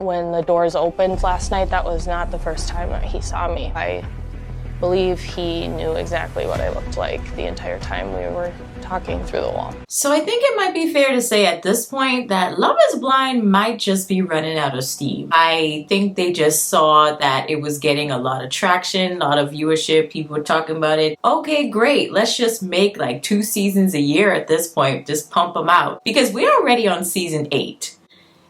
When the doors opened last night, that was not the first time that he saw me. I believe he knew exactly what I looked like the entire time we were talking through the wall. So I think it might be fair to say at this point that Love is Blind might just be running out of steam. I think they just saw that it was getting a lot of traction, a lot of viewership, people were talking about it. Okay, great, let's just make like 2 seasons a year at this point, just pump them out. Because we're already on season 8.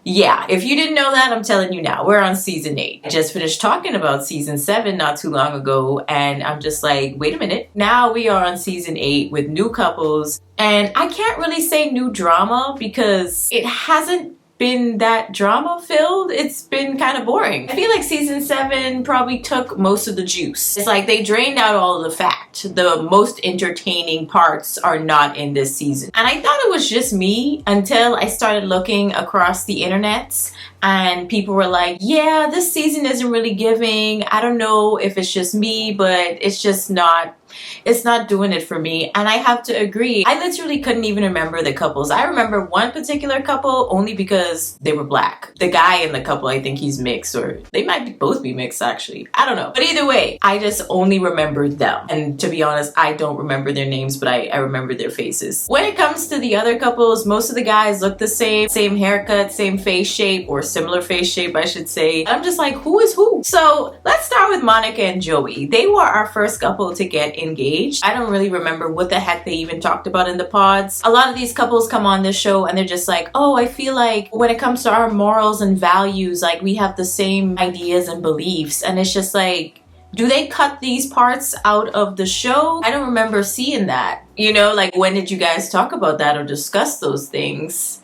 Yeah, if you didn't know that, I'm telling you now, we're on season 8. I just finished talking about season 7 not too long ago, and I'm just like, wait a minute. Now we are on season 8 with new couples, and I can't really say new drama because it hasn't been that drama filled. It's been kind of boring. I feel like season 7 probably took most of the juice. It's like they drained out all of the fat. The most entertaining parts are not in this season. And I thought it was just me until I started looking across the internets and people were like, yeah, this season isn't really giving. I don't know if it's just me, but it's not doing it for me. And I have to agree. I literally couldn't even remember the couples. I remember one particular couple only because they were black. The guy in the couple, I think he's mixed, or they might both be mixed actually. I don't know. But either way, I just only remember them. And to be honest, I don't remember their names, but I remember their faces. When it comes to the other couples, most of the guys look the same haircut, same face shape, or similar face shape, I should say. I'm just like, who is who? So let's start with Monica and Joey. They were our first couple to get engaged. I don't really remember what the heck they even talked about in the pods. A lot of these couples come on this show and they're just like, oh, I feel like when it comes to our morals and values, like we have the same ideas and beliefs. And it's just like, do they cut these parts out of the show? I don't remember seeing that. You know, like when did you guys talk about that or discuss those things?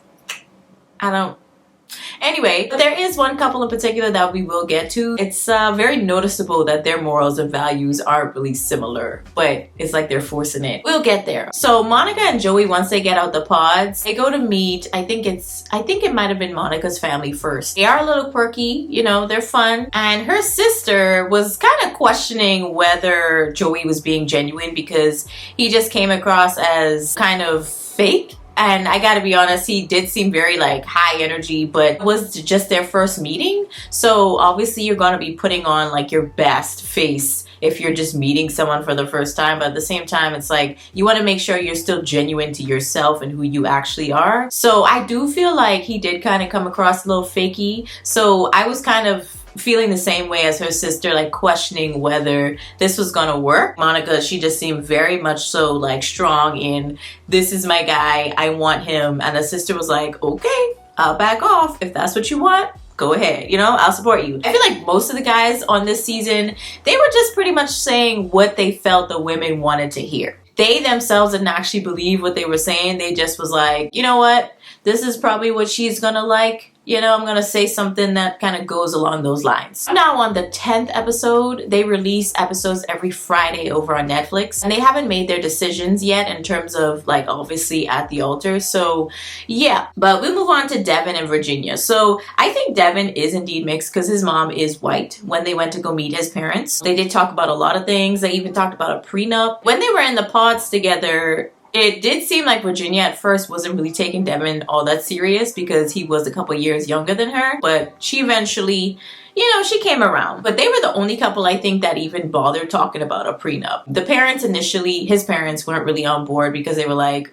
I don't. Anyway, there is one couple in particular that we will get to. It's very noticeable that their morals and values aren't really similar, but it's like they're forcing it. We'll get there. So Monica and Joey, once they get out the pods, they go to meet, I think it might have been Monica's family first. They are a little quirky, you know, they're fun. And her sister was kind of questioning whether Joey was being genuine because he just came across as kind of fake. And I gotta be honest, he did seem very like high energy, but it was just their first meeting. So obviously you're gonna be putting on like your best face if you're just meeting someone for the first time. But at the same time, it's like you wanna make sure you're still genuine to yourself and who you actually are. So I do feel like he did kind of come across a little fakey. So I was kind of feeling the same way as her sister, like questioning whether this was gonna work. Monica, she just seemed very much so like strong in, this is my guy, I want him. And the sister was like, okay, I'll back off. If that's what you want, go ahead, you know, I'll support you. I feel like most of the guys on this season, they were just pretty much saying what they felt the women wanted to hear. They themselves didn't actually believe what they were saying. They just was like, you know what, this is probably what she's gonna like. You know, I'm gonna say something that kind of goes along those lines. Now on the 10th episode, they release episodes every Friday over on Netflix, and they haven't made their decisions yet in terms of like obviously at the altar. So yeah, but we'll move on to Devin and Virginia. So I think Devin is indeed mixed because his mom is white. When they went to go meet his parents, they did talk about a lot of things. They even talked about a prenup. When they were in the pods together, it did seem like Virginia at first wasn't really taking Devin all that serious because he was a couple years younger than her, but she eventually, you know, she came around. But they were the only couple I think that even bothered talking about a prenup. The parents initially, his parents weren't really on board because they were like,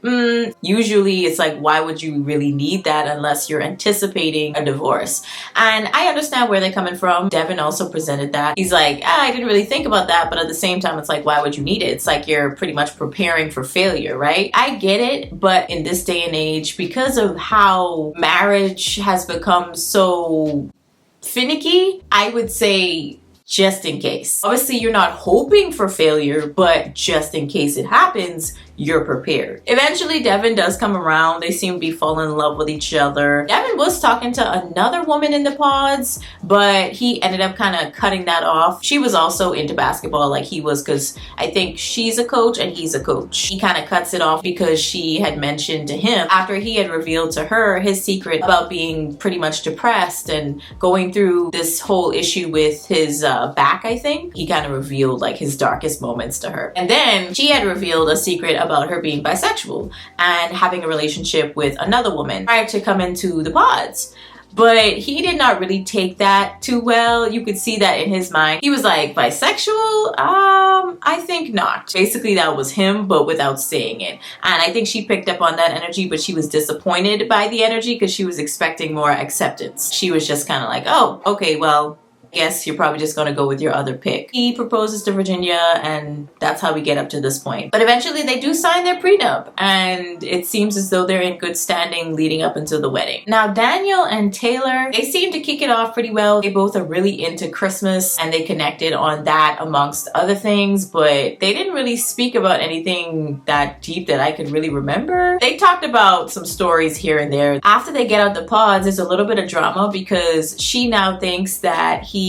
usually it's like, why would you really need that unless you're anticipating a divorce? And I understand where they're coming from. Devin also presented that. He's like, I didn't really think about that, but at the same time, it's like, why would you need it? It's like you're pretty much preparing for failure, right? I get it, but in this day and age, because of how marriage has become so finicky, I would say just in case. Obviously, you're not hoping for failure, but just in case it happens, you're prepared. Eventually, Devin does come around. They seem to be falling in love with each other. Devin was talking to another woman in the pods, but he ended up kind of cutting that off. She was also into basketball like he was because I think she's a coach and he's a coach. He kind of cuts it off because she had mentioned to him after he had revealed to her his secret about being pretty much depressed and going through this whole issue with his back, I think. He kind of revealed like his darkest moments to her. And then she had revealed a secret about her being bisexual and having a relationship with another woman prior to coming to the pods. But he did not really take that too well. You could see that in his mind. He was like, bisexual? I think not. Basically, that was him, but without saying it. And I think she picked up on that energy, but she was disappointed by the energy because she was expecting more acceptance. She was just kind of like, oh, okay, well, guess you're probably just going to go with your other pick. He proposes to Virginia, and that's how we get up to this point. But eventually they do sign their prenup, and it seems as though they're in good standing leading up until the wedding. Now, Daniel and Taylor, they seem to kick it off pretty well. They both are really into Christmas, and they connected on that amongst other things, but they didn't really speak about anything that deep that I could really remember. They talked about some stories here and there. After they get out the pods, there's a little bit of drama because she now thinks that he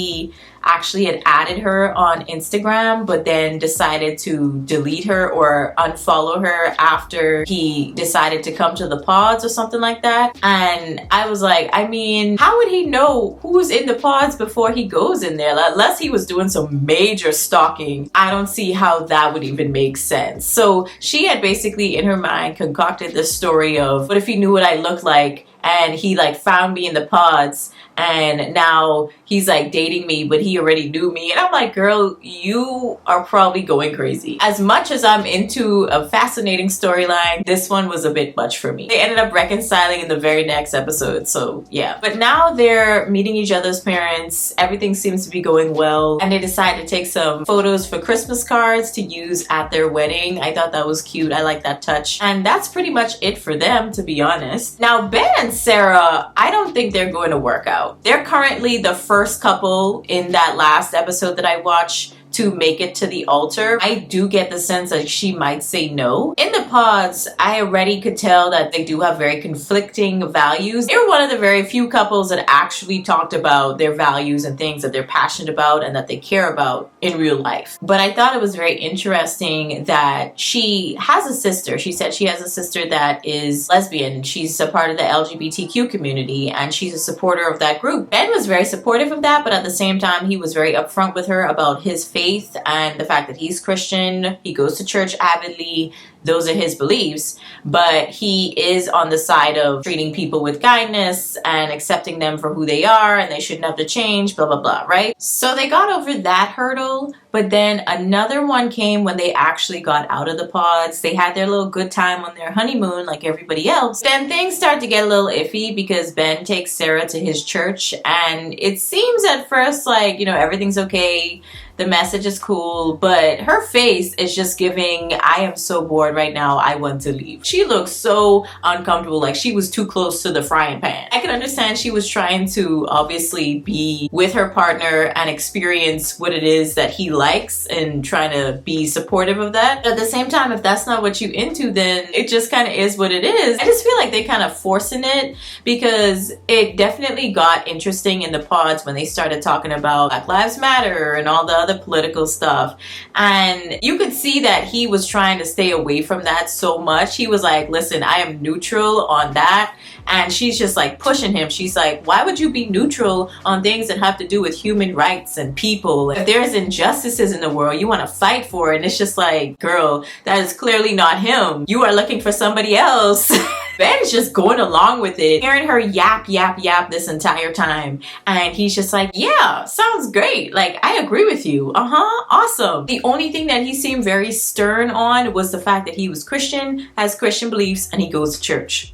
actually had added her on Instagram, but then decided to delete her or unfollow her after he decided to come to the pods or something like that. And I was like, I mean, how would he know who's in the pods before he goes in there? Unless he was doing some major stalking, I don't see how that would even make sense. So she had basically in her mind concocted this story of, what if he knew what I looked like and he like found me in the pods and now he's like dating me, but he already knew me. And I'm like, girl, you are probably going crazy. As much as I'm into a fascinating storyline, this one was a bit much for me. They ended up reconciling in the very next episode, so yeah. But now they're meeting each other's parents. Everything seems to be going well, and they decide to take some photos for Christmas cards to use at their wedding. I thought that was cute. I like that touch. And that's pretty much it for them, to be honest. Now, Ben and Sara, I don't think they're going to work out. They're currently the first couple in that last episode that I watched to make it to the altar. I do get the sense that she might say no. In the pods, I already could tell that they do have very conflicting values. They were one of the very few couples that actually talked about their values and things that they're passionate about and that they care about in real life. But I thought it was very interesting that she has a sister. She said she has a sister that is lesbian. She's a part of the LGBTQ community and she's a supporter of that group. Ben was very supportive of that, but at the same time, he was very upfront with her about his faith and the fact that he's Christian. He goes to church avidly. Those are his beliefs, but he is on the side of treating people with kindness and accepting them for who they are and they shouldn't have to change, blah, blah, blah, right? So they got over that hurdle, but then another one came when they actually got out of the pods. They had their little good time on their honeymoon like everybody else. Then things start to get a little iffy because Ben takes Sara to his church and it seems at first like, you know, everything's okay. The message is cool, but her face is just giving, I am so bored right now, I want to leave. She looks so uncomfortable, like she was too close to the frying pan. I can understand she was trying to obviously be with her partner and experience what it is that he likes and trying to be supportive of that. But at the same time, if that's not what you into, then it just kind of is what it is. I just feel like they kind of forcing it because it definitely got interesting in the pods when they started talking about Black Lives Matter and all the other political stuff, and you could see that he was trying to stay away from that so much. He was like, listen, I am neutral on that, and she's just like pushing him. She's like, why would you be neutral on things that have to do with human rights and people? If there's injustices in the world, you want to fight for it. And it's just like, girl, that is clearly not him. You are looking for somebody else. Ben is just going along with it, hearing her yap this entire time. And he's just like, yeah, sounds great. Like, I agree with you. Awesome. The only thing that he seemed very stern on was the fact that he was Christian, has Christian beliefs, and he goes to church.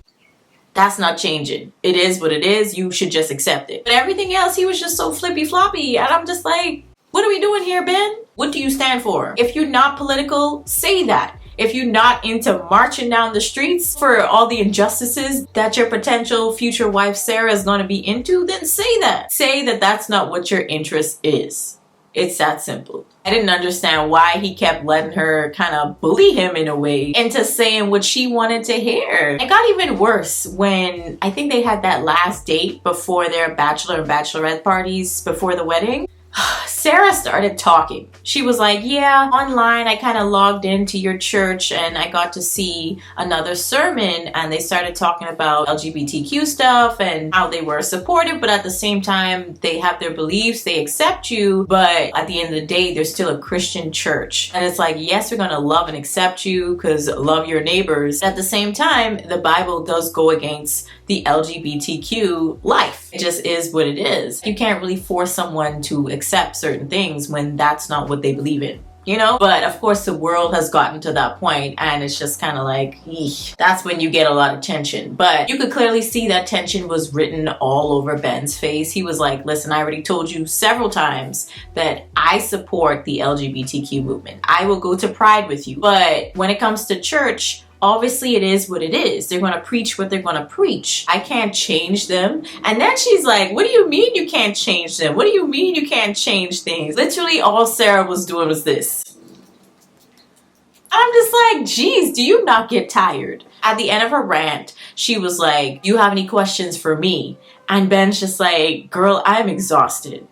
That's not changing. It is what it is. You should just accept it. But everything else, he was just so flippy floppy. And I'm just like, what are we doing here, Ben? What do you stand for? If you're not political, say that. If you're not into marching down the streets for all the injustices that your potential future wife Sara is going to be into, then say that. Say that that's not what your interest is. It's that simple. I didn't understand why he kept letting her kind of bully him in a way into saying what she wanted to hear. It got even worse when I think they had that last date before their bachelor and bachelorette parties before the wedding. Sara started talking. She was like, yeah, online I kind of logged into your church and I got to see another sermon, and they started talking about LGBTQ stuff and how they were supportive, but at the same time they have their beliefs, they accept you, but at the end of the day they're still a Christian church. And it's like, yes, we're gonna love and accept you because love your neighbors. At the same time, the Bible does go against the LGBTQ life. It just is what it is. You can't really force someone to accept certain things when that's not what they believe in. You know, but of course the world has gotten to that point and it's just kind of like, eesh, that's when you get a lot of tension. But you could clearly see that tension was written all over Ben's face. He was like, listen, I already told you several times that I support the LGBTQ movement. I will go to Pride with you. But when it comes to church, obviously it is what it is. They're going to preach what they're going to preach. I can't change them. And then she's like, what do you mean you can't change them? What do you mean you can't change things? Literally all Sara was doing was this. I'm just like, geez, do you not get tired? At the end of her rant, she was like, you have any questions for me? And Ben's just like, girl, I'm exhausted.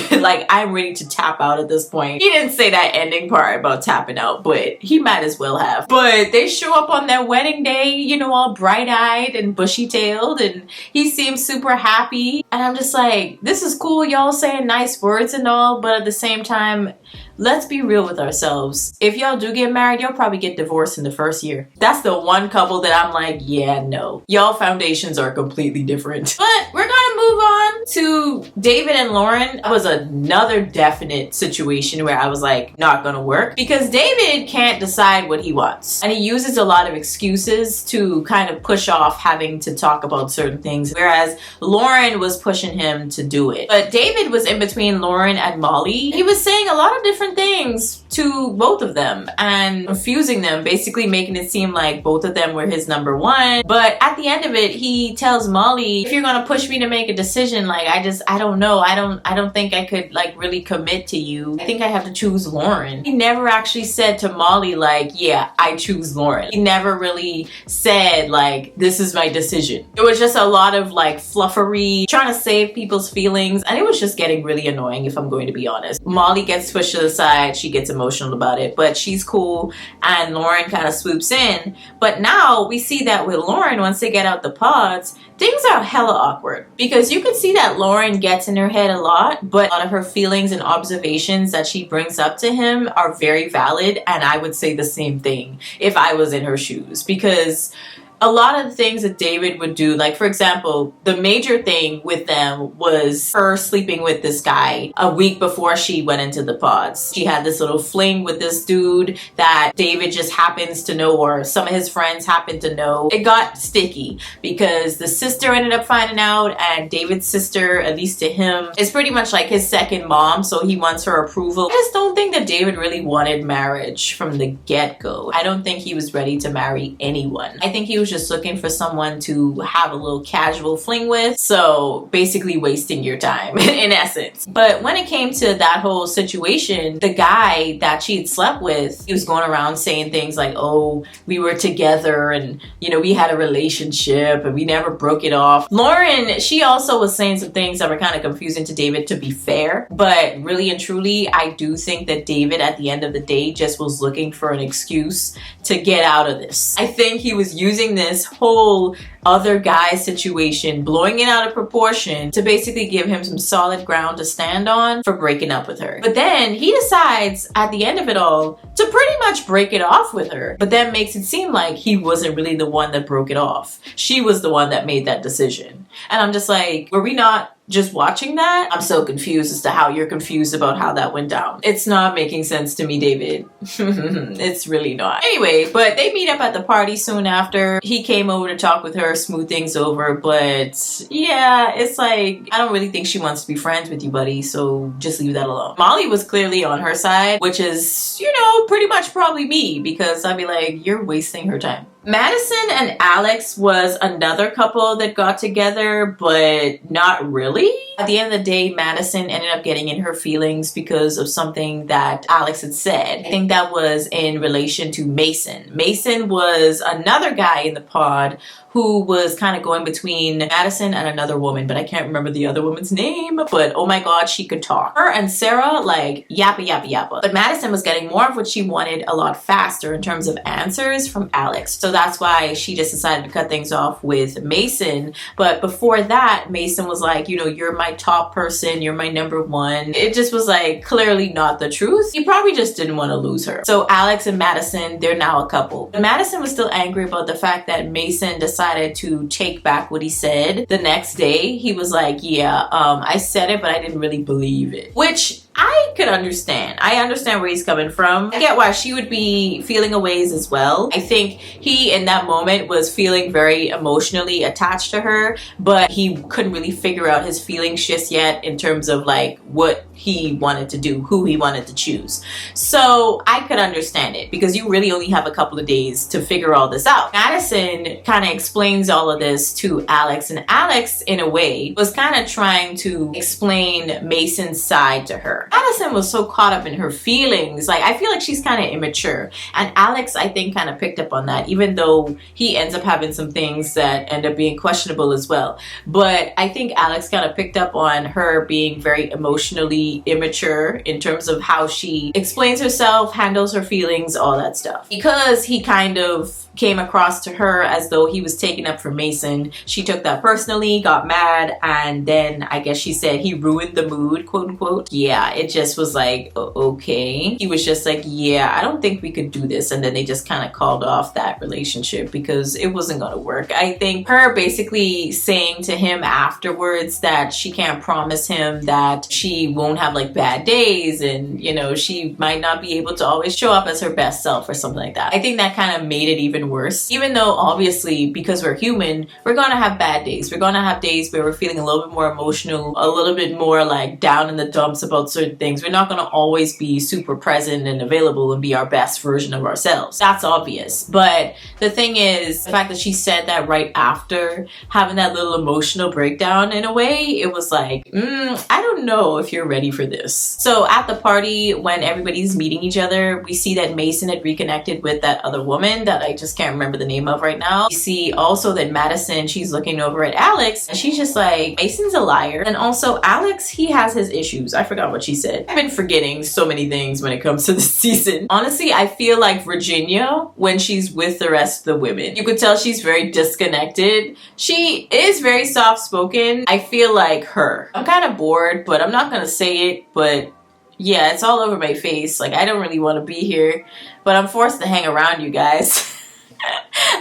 Like, I'm ready to tap out at this point. He didn't say that ending part about tapping out, but he might as well have. But they show up on their wedding day, you know, all bright-eyed and bushy-tailed, and he seems super happy. And I'm just like, this is cool, y'all saying nice words and all, but at the same time, let's be real with ourselves. If y'all do get married, y'all probably get divorced in the first year. That's the one couple that I'm like, yeah, no. Y'all foundations are completely different. But we're gonna move on to David and Lauren. That was another definite situation where I was like, not gonna work. Because David can't decide what he wants. And he uses a lot of excuses to kind of push off having to talk about certain things. Whereas Lauren was pushing him to do it. But David was in between Lauren and Molly. He was saying a lot of different things to both of them and confusing them, basically making it seem like both of them were his number one. But at the end of it, he tells Molly, if you're gonna push me to make a decision, like I don't know. I don't think I could like really commit to you. I think I have to choose Lauren. He never actually said to Molly like, yeah, I choose Lauren. He never really said like, this is my decision. It was just a lot of like fluffery, trying to save people's feelings, and it was just getting really annoying if I'm going to be honest. Molly gets pushed to the side, she gets emotional about it, but she's cool, and Lauren kind of swoops in. But now we see that with Lauren, once they get out the pods, things are hella awkward because you can see that Lauren gets in her head a lot, but a lot of her feelings and observations that she brings up to him are very valid, and I would say the same thing if I was in her shoes, because a lot of the things that David would do, like for example, the major thing with them was her sleeping with this guy a week before she went into the pods. She had this little fling with this dude that David just happens to know, or some of his friends happen to know. It got sticky because the sister ended up finding out, and David's sister, at least to him, is pretty much like his second mom, so he wants her approval. I just don't think that David really wanted marriage from the get-go. I don't think he was ready to marry anyone. I think he was just looking for someone to have a little casual fling with, so basically wasting your time in essence. But when it came to that whole situation, the guy that she had slept with, he was going around saying things like, oh, we were together and you know we had a relationship and we never broke it off. Lauren, she also was saying some things that were kind of confusing to David, to be fair, but really and truly I do think that David at the end of the day just was looking for an excuse to get out of this. I think he was using this whole other guy situation, blowing it out of proportion, to basically give him some solid ground to stand on for breaking up with her. But then he decides at the end of it all to pretty much break it off with her, but then makes it seem like he wasn't really the one that broke it off. She was the one that made that decision. And I'm just like, were we not just watching that? I'm so confused as to how you're confused about how that went down. It's not making sense to me, David. It's really not. Anyway, but they meet up at the party soon after. He came over to talk with her, smooth things over, but yeah, it's like, I don't really think she wants to be friends with you, buddy, so just leave that alone. Molly was clearly on her side, which is, you know, pretty much probably me, because I'd be like, you're wasting her time. Madison and Alex was another couple that got together, but not really. At the end of the day, Madison ended up getting in her feelings because of something that Alex had said. I think that was in relation to Mason. Mason was another guy in the pod who was kind of going between Madison and another woman, but I can't remember the other woman's name, but oh my god, she could talk. Her and Sara, like, yappa yappa yappa. But Madison was getting more of what she wanted a lot faster in terms of answers from Alex. So that's why she just decided to cut things off with Mason. But before that, Mason was like, you know, you're my top person, you're my number one. It just was like clearly not the truth. He probably just didn't want to lose her. So Alex and Madison, they're now a couple. But Madison was still angry about the fact that Mason decided decided to take back what he said. The next day, he was like, yeah, I said it, but I didn't really believe it. Which I could understand. I understand where he's coming from. I get why she would be feeling a ways as well. I think he, in that moment, was feeling very emotionally attached to her, but he couldn't really figure out his feelings just yet in terms of like what he wanted to do, who he wanted to choose. So I could understand it because you really only have a couple of days to figure all this out. Madison kind of explains all of this to Alex, and Alex, in a way, was kind of trying to explain Mason's side to her. Madison was so caught up in her feelings. Like, I feel like she's kind of immature. And Alex, I think, kind of picked up on that, even though he ends up having some things that end up being questionable as well. But I think Alex kind of picked up on her being very emotionally immature in terms of how she explains herself, handles her feelings, all that stuff. Because he kind of came across to her as though he was taking up for Mason, she took that personally, got mad, and then I guess she said he ruined the mood, quote unquote. Yeah, it just was like, okay. He was just like, yeah, I don't think we could do this. And then they just kind of called off that relationship because it wasn't gonna work. I think her basically saying to him afterwards that she can't promise him that she won't have like bad days, and you know, she might not be able to always show up as her best self or something like that. I think that kind of made it even worse. Even though obviously, because we're human, we're gonna have bad days. We're gonna have days where we're feeling a little bit more emotional, a little bit more like down in the dumps about certain things. We're not gonna always be super present and available and be our best version of ourselves. That's obvious. But the thing is, the fact that she said that right after having that little emotional breakdown, in a way, it was like, I don't know if you're ready for this. So at the party, when everybody's meeting each other, we see that Mason had reconnected with that other woman that I just can't remember the name of right now. You see also that Madison, she's looking over at Alex, and she's just like, Mason's a liar. And also Alex, he has his issues. I forgot what she said. I've been forgetting so many things when it comes to this season. Honestly, I feel like Virginia, when she's with the rest of the women, you could tell she's very disconnected. She is very soft-spoken. I feel like her. I'm kind of bored, but I'm not gonna say it, but yeah, it's all over my face. Like, I don't really want to be here, but I'm forced to hang around you guys.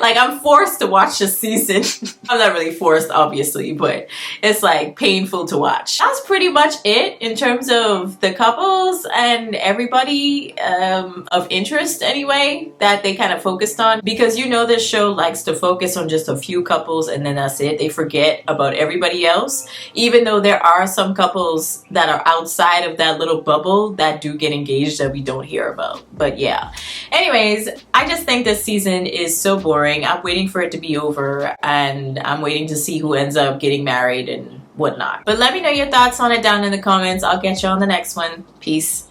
Like, I'm forced to watch this season. I'm not really forced, obviously, but it's like painful to watch. That's pretty much it in terms of the couples and everybody of interest anyway that they kind of focused on, because you know this show likes to focus on just a few couples and then that's it. They forget about everybody else, even though there are some couples that are outside of that little bubble that do get engaged that we don't hear about. But yeah, anyways, I just think this season is so boring. I'm waiting for it to be over, and I'm waiting to see who ends up getting married and whatnot. But let me know your thoughts on it down in the comments. I'll catch you on the next one. Peace.